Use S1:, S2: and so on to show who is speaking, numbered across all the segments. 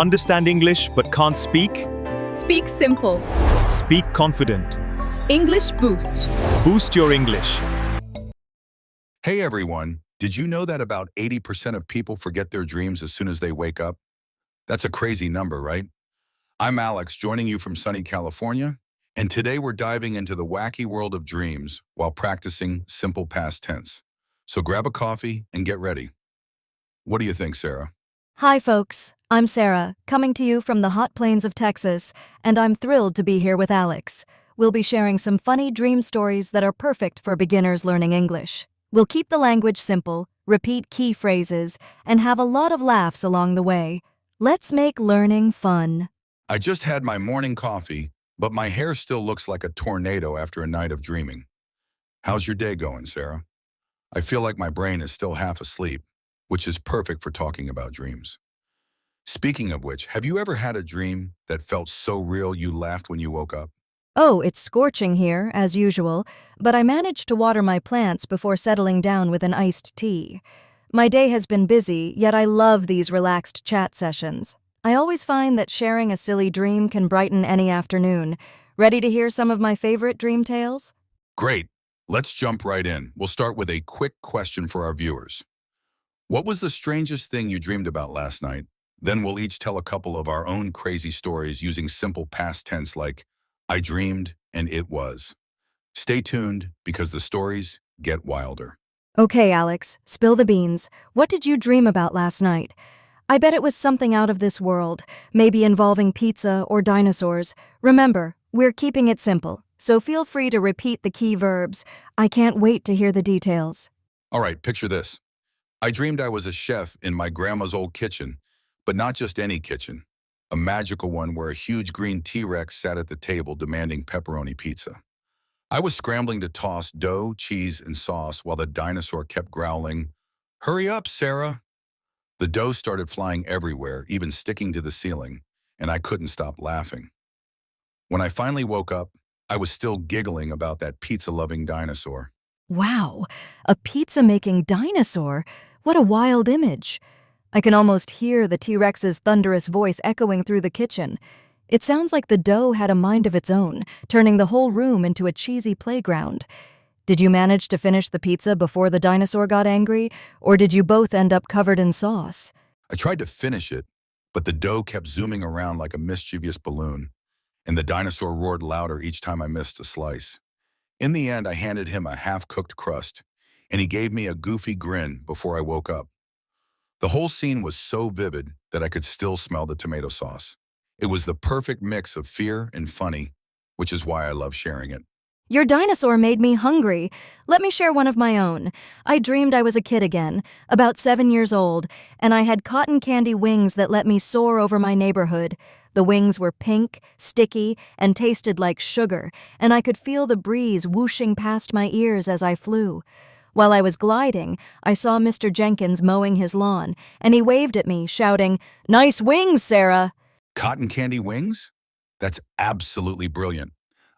S1: Understand English but can't speak?
S2: Speak simple.
S1: Speak confident.
S2: English Boost.
S1: Boost your English.
S3: Hey everyone, did you know that about 80% of people forget their dreams as soon as they wake up? That's a crazy number, right? I'm Alex, joining you from sunny California, and today we're diving into the wacky world of dreams while practicing simple past tense. So grab a coffee and get ready. What do you think, Sarah?
S4: Hi, folks. I'm Sarah, coming to you from the hot plains of Texas, and I'm thrilled to be here with Alex. We'll be sharing some funny dream stories that are perfect for beginners learning English. We'll keep the language simple, repeat key phrases, and have a lot of laughs along the way. Let's make learning fun.
S3: I just had my morning coffee, but my hair still looks like a tornado after a night of dreaming. How's your day going, Sarah? I feel like my brain is still half asleep, which is perfect for talking about dreams. Speaking of which, have you ever had a dream that felt so real you laughed when you woke up?
S4: Oh, it's scorching here, as usual, but I managed to water my plants before settling down with an iced tea. My day has been busy, yet I love these relaxed chat sessions. I always find that sharing a silly dream can brighten any afternoon. Ready to hear some of my favorite dream tales?
S3: Great. Let's jump right in. We'll start with a quick question for our viewers. What was the strangest thing you dreamed about last night? Then we'll each tell a couple of our own crazy stories using simple past tense like, I dreamed and it was. Stay tuned because the stories get wilder.
S4: Okay, Alex, spill the beans. What did you dream about last night? I bet it was something out of this world, maybe involving pizza or dinosaurs. Remember, we're keeping it simple, so feel free to repeat the key verbs. I can't wait to hear the details.
S3: All right, picture this. I dreamed I was a chef in my grandma's old kitchen, but not just any kitchen. A magical one where a huge green T-Rex sat at the table demanding pepperoni pizza. I was scrambling to toss dough, cheese, and sauce while the dinosaur kept growling, "Hurry up, Sarah!" The dough started flying everywhere, even sticking to the ceiling, and I couldn't stop laughing. When I finally woke up, I was still giggling about that pizza-loving dinosaur.
S4: Wow, a pizza-making dinosaur? What a wild image. I can almost hear the T-Rex's thunderous voice echoing through the kitchen. It sounds like the dough had a mind of its own, turning the whole room into a cheesy playground. Did you manage to finish the pizza before the dinosaur got angry, or did you both end up covered in sauce?
S3: I tried to finish it, but the dough kept zooming around like a mischievous balloon, and the dinosaur roared louder each time I missed a slice. In the end, I handed him a half-cooked crust, and he gave me a goofy grin before I woke up. The whole scene was so vivid that I could still smell the tomato sauce. It was the perfect mix of fear and funny, which is why I love sharing it.
S4: Your dinosaur made me hungry. Let me share one of my own. I dreamed I was a kid again, about 7 years old, and I had cotton candy wings that let me soar over my neighborhood. The wings were pink, sticky, and tasted like sugar, and I could feel the breeze whooshing past my ears as I flew. While I was gliding, I saw Mr. Jenkins mowing his lawn, and he waved at me, shouting, "Nice wings, Sarah!"
S3: Cotton candy wings? That's absolutely brilliant.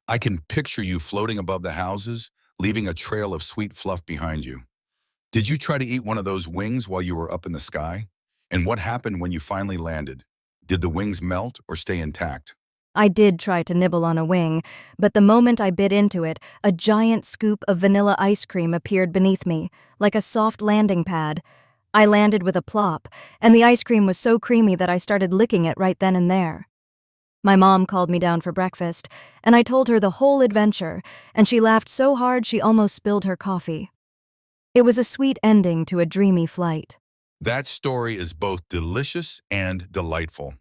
S3: I can picture you floating above the houses, leaving a trail of sweet fluff behind you. Did you try to eat one of those wings while you were up in the sky? And what happened when you finally landed? Did the wings melt or stay intact?
S4: I did try to nibble on a wing, but the moment I bit into it, a giant scoop of vanilla ice cream appeared beneath me, like a soft landing pad. I landed with a plop, and the ice cream was so creamy that I started licking it right then and there. My mom called me down for breakfast, and I told her the whole adventure, and she laughed so hard she almost spilled her coffee. It was a sweet ending to a dreamy flight.
S3: That story is both delicious and delightful.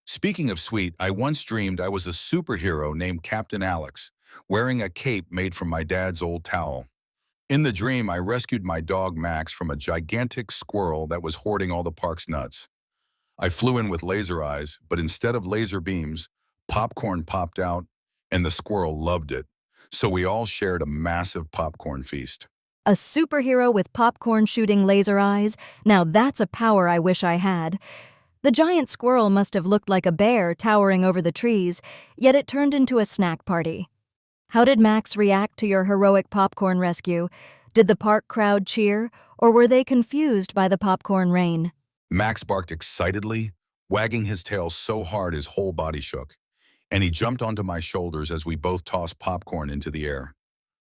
S3: Speaking of sweet, I once dreamed I was a superhero named Captain Alex, wearing a cape made from my dad's old towel. In the dream, I rescued my dog Max from a gigantic squirrel that was hoarding all the park's nuts. I flew in with laser eyes, but instead of laser beams, popcorn popped out, and the squirrel loved it. So we all shared a massive popcorn feast.
S4: A superhero with popcorn-shooting laser eyes? Now that's a power I wish I had. The giant squirrel must have looked like a bear towering over the trees, yet it turned into a snack party. How did Max react to your heroic popcorn rescue? Did the park crowd cheer, or were they confused by the popcorn rain?
S3: Max barked excitedly, wagging his tail so hard his whole body shook, and he jumped onto my shoulders as we both tossed popcorn into the air.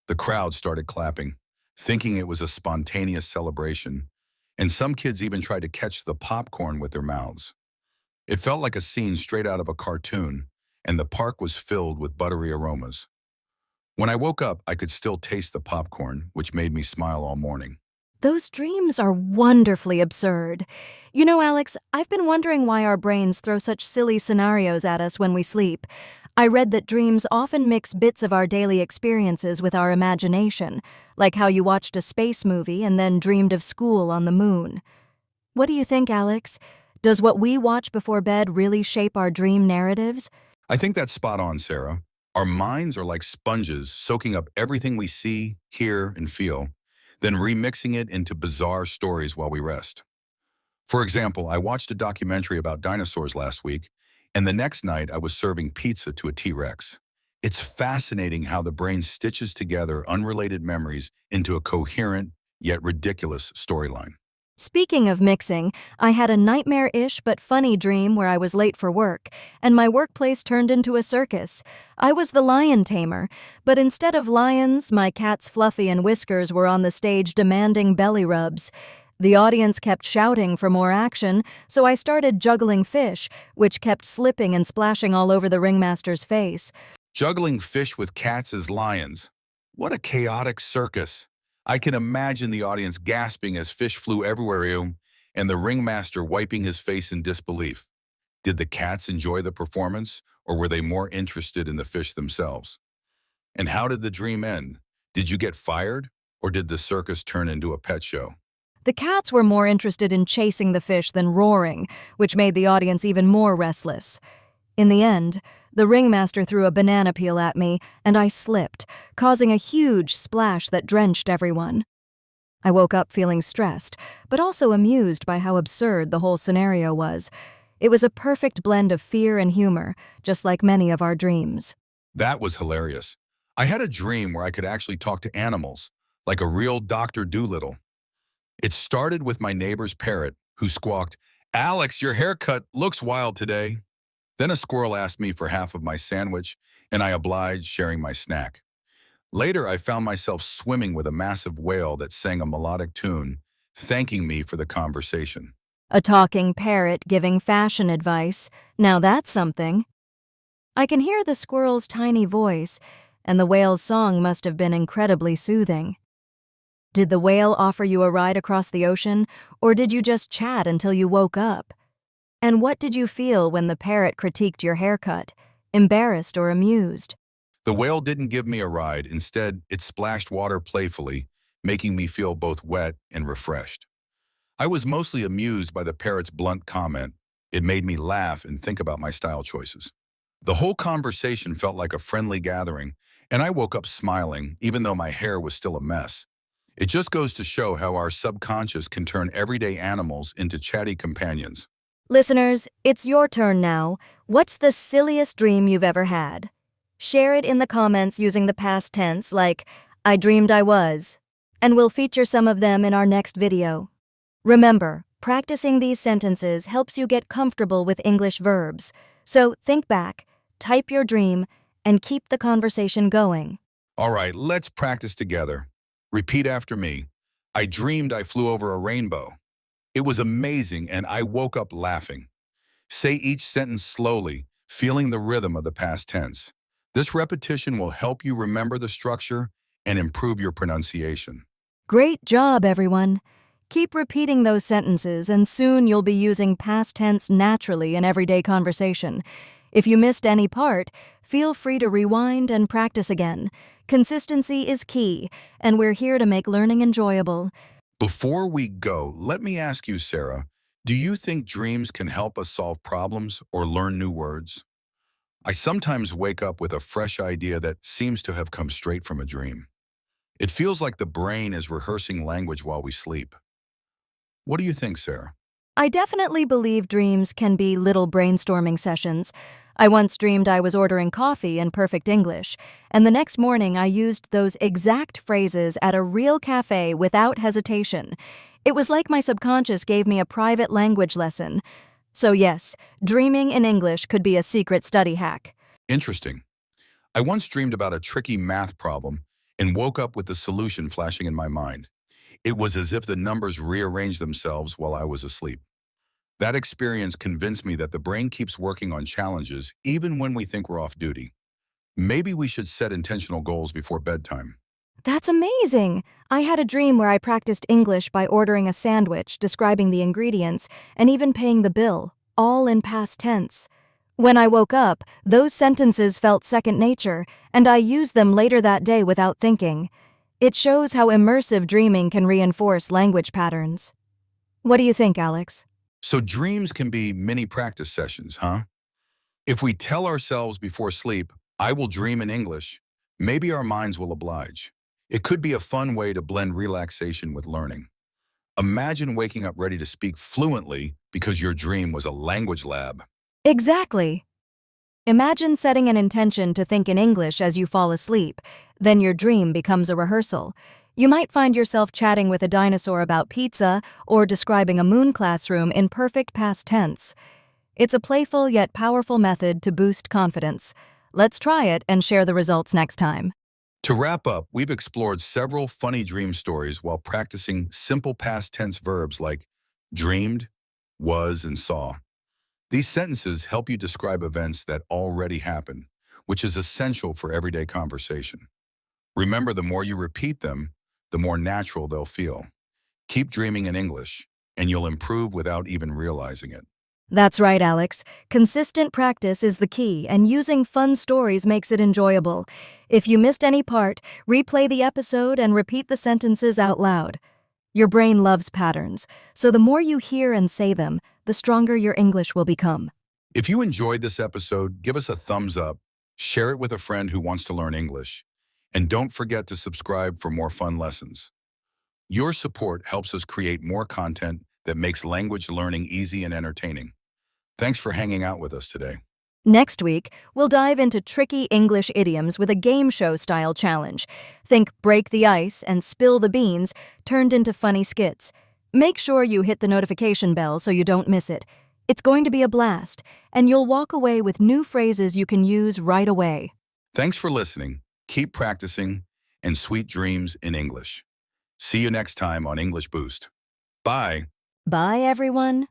S3: The crowd started clapping, thinking it was a spontaneous celebration, and some kids even tried to catch the popcorn with their mouths. It felt like a scene straight out of a cartoon, and the park was filled with buttery aromas. When I woke up, I could still taste the popcorn, which made me smile all morning.
S4: Those dreams are wonderfully absurd. You know, Alex, I've been wondering why our brains throw such silly scenarios at us when we sleep. I read that dreams often mix bits of our daily experiences with our imagination, like how you watched a space movie and then dreamed of school on the moon. What do you think, Alex? Does what we watch before bed really shape our dream narratives?
S3: I think that's spot on, Sarah. Our minds are like sponges, soaking up everything we see, hear, and feel, then remixing it into bizarre stories while we rest. For example, I watched a documentary about dinosaurs last week, and the next night I was serving pizza to a T-Rex. It's fascinating how the brain stitches together unrelated memories into a coherent, yet ridiculous storyline.
S4: Speaking of mixing, I had a nightmare-ish but funny dream where I was late for work, and my workplace turned into a circus. I was the lion tamer, but instead of lions, my cats Fluffy and Whiskers were on the stage demanding belly rubs. The audience kept shouting for more action, so I started juggling fish, which kept slipping and splashing all over the ringmaster's face.
S3: Juggling fish with cats as lions. What a chaotic circus. I can imagine the audience gasping as fish flew everywhere and the ringmaster wiping his face in disbelief. Did the cats enjoy the performance, or were they more interested in the fish themselves? And how did the dream end? Did you get fired, or did the circus turn into a pet show?
S4: The cats were more interested in chasing the fish than roaring, which made the audience even more restless. In the end, the ringmaster threw a banana peel at me, and I slipped, causing a huge splash that drenched everyone. I woke up feeling stressed, but also amused by how absurd the whole scenario was. It was a perfect blend of fear and humor, just like many of our dreams.
S3: That was hilarious. I had a dream where I could actually talk to animals, like a real Dr. Dolittle. It started with my neighbor's parrot, who squawked, "Alex, your haircut looks wild today." Then a squirrel asked me for half of my sandwich, and I obliged, sharing my snack. Later, I found myself swimming with a massive whale that sang a melodic tune, thanking me for the conversation.
S4: A talking parrot giving fashion advice. Now that's something. I can hear the squirrel's tiny voice, and the whale's song must have been incredibly soothing. Did the whale offer you a ride across the ocean, or did you just chat until you woke up? And what did you feel when the parrot critiqued your haircut? Embarrassed or amused?
S3: The whale didn't give me a ride. Instead, it splashed water playfully, making me feel both wet and refreshed. I was mostly amused by the parrot's blunt comment. It made me laugh and think about my style choices. The whole conversation felt like a friendly gathering, and I woke up smiling, even though my hair was still a mess. It just goes to show how our subconscious can turn everyday animals into chatty companions.
S4: Listeners, it's your turn now. What's the silliest dream you've ever had? Share it in the comments using the past tense like, "I dreamed I was," and we'll feature some of them in our next video. Remember, practicing these sentences helps you get comfortable with English verbs. So think back, type your dream, and keep the conversation going.
S3: All right, let's practice together. Repeat after me. I dreamed I flew over a rainbow. It was amazing, and I woke up laughing. Say each sentence slowly, feeling the rhythm of the past tense. This repetition will help you remember the structure and improve your pronunciation.
S4: Great job, everyone. Keep repeating those sentences, and soon you'll be using past tense naturally in everyday conversation. If you missed any part, feel free to rewind and practice again. Consistency is key, and we're here to make learning enjoyable.
S3: Before we go, let me ask you, Sarah, do you think dreams can help us solve problems or learn new words? I sometimes wake up with a fresh idea that seems to have come straight from a dream. It feels like the brain is rehearsing language while we sleep. What do you think, Sarah?
S4: I definitely believe dreams can be little brainstorming sessions. I once dreamed I was ordering coffee in perfect English, and the next morning I used those exact phrases at a real cafe without hesitation. It was like my subconscious gave me a private language lesson. So yes, dreaming in English could be a secret study hack.
S3: Interesting. I once dreamed about a tricky math problem and woke up with the solution flashing in my mind. It was as if the numbers rearranged themselves while I was asleep. That experience convinced me that the brain keeps working on challenges even when we think we're off duty. Maybe we should set intentional goals before bedtime.
S4: That's amazing! I had a dream where I practiced English by ordering a sandwich, describing the ingredients, and even paying the bill, all in past tense. When I woke up, those sentences felt second nature, and I used them later that day without thinking. It shows how immersive dreaming can reinforce language patterns. What do you think, Alex?
S3: So dreams can be mini practice sessions, huh? If we tell ourselves before sleep, I will dream in English, maybe our minds will oblige. It could be a fun way to blend relaxation with learning. Imagine waking up ready to speak fluently because your dream was a language lab.
S4: Exactly. Imagine setting an intention to think in English as you fall asleep. Then your dream becomes a rehearsal. You might find yourself chatting with a dinosaur about pizza or describing a moon classroom in perfect past tense. It's a playful yet powerful method to boost confidence. Let's try it and share the results next time.
S3: To wrap up, we've explored several funny dream stories while practicing simple past tense verbs like dreamed, was, and saw. These sentences help you describe events that already happened, which is essential for everyday conversation. Remember, the more you repeat them, the more natural they'll feel. Keep dreaming in English, and you'll improve without even realizing it.
S4: That's right, Alex. Consistent practice is the key, and using fun stories makes it enjoyable. If you missed any part, replay the episode and repeat the sentences out loud. Your brain loves patterns, so the more you hear and say them, the stronger your English will become.
S3: If you enjoyed this episode, give us a thumbs up, share it with a friend who wants to learn English, and don't forget to subscribe for more fun lessons. Your support helps us create more content that makes language learning easy and entertaining. Thanks for hanging out with us today.
S4: Next week, we'll dive into tricky English idioms with a game show-style challenge. Think break the ice and spill the beans turned into funny skits. Make sure you hit the notification bell so you don't miss it. It's going to be a blast, and you'll walk away with new phrases you can use right away.
S3: Thanks for listening, keep practicing, and sweet dreams in English. See you next time on English Boost. Bye.
S4: Bye, everyone.